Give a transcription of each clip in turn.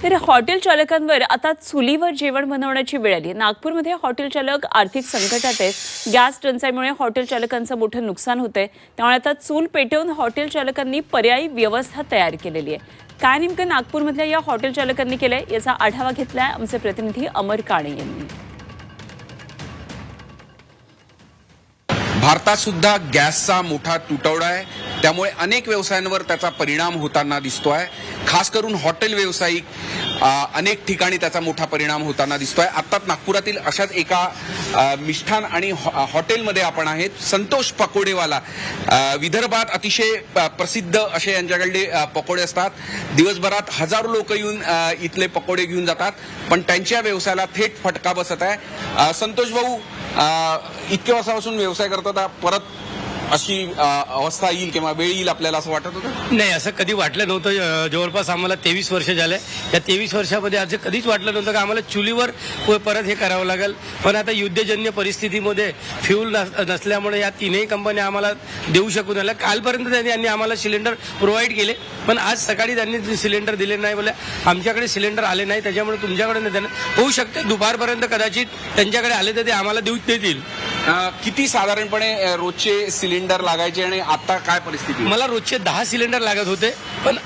तर हॉटेल चालकांवर आता चुलीवर जेवण बनवण्याची वेळ आली. नागपूरमध्ये हॉटेल चालक आर्थिक संकटात आहेत. गॅस टंचाईमुळे हॉटेल चालकांचं मोठं नुकसान होतंय. त्यामुळे आता चूल पेटवून हॉटेल चालकांनी पर्यायी व्यवस्था तयार केलेली आहे. काय नेमकं नागपूरमधल्या या हॉटेल चालकांनी केलंय याचा आढावा घेतलाय आमचे प्रतिनिधी अमर काणे यांनी. भारतात सुद्धा गॅसचा मोठा तुटवडा आहे. त्यामुळे अनेक व्यवसायांवर त्याचा परिणाम होताना दिसतोय. खास करून हॉटेल व्यावसायिक अनेक ठिकाणी त्याचा मोठा परिणाम होताना दिसतोय. आत्ताच नागपुरातील अशाच एका मिष्ठान आणि हॉटेलमध्ये आपण आहेत. संतोष पकोडेवाला, विदर्भात अतिशय प्रसिद्ध असे यांच्याकडे पकोडे असतात. दिवसभरात हजारो लोक येऊन इथले पकोडे घेऊन जातात, पण त्यांच्या व्यवसायाला थेट फटका बसत आहे. संतोष भाऊ, इतक्या वर्षापासून व्यवसाय करतात, परत अशी अवस्था येईल किंवा वेळ येईल आपल्याला असं वाटत होतं? नाही, असं कधी वाटलं नव्हतं. जवळपास आम्हाला 23 वर्ष झाले. या 23 वर्षामध्ये असं कधीच वाटलं नव्हतं की आम्हाला चुलीवर परत हे करावं लागेल. पण आता युद्धजन्य परिस्थितीमध्ये फ्यूल नसल्यामुळे या तीनही कंपन्या आम्हाला देऊ शकून आल्या. कालपर्यंत त्यांनी आम्हाला सिलेंडर प्रोव्हाइड केले, पण आज सकाळी त्यांनी सिलेंडर दिले नाही. बोले आमच्याकडे सिलेंडर आले नाही, त्याच्यामुळे तुमच्याकडे नाही देणार. होऊ शकते दुपारपर्यंत कदाचित त्यांच्याकडे आले तर ते आम्हाला देतील. किती साधारणपणे रोजचे सिलेंडर लागायचे आणि आता काय परिस्थिती? मला रोजचे 10 सिलेंडर लागत होते, पण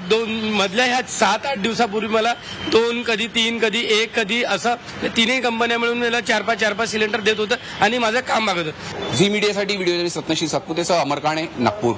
दोन मधल्या ह्या 7-8 दिवसापूर्वी मला 2, कधी 3, कधी 1, कधी असं तीनही कंपन्या मिळून मला 4-5 सिलेंडर देत होतं आणि माझं काम मागत होतं. झी मीडियासाठी व्हिडिओ सत्नशी सातपुतेसह अमर काणे, नागपूर.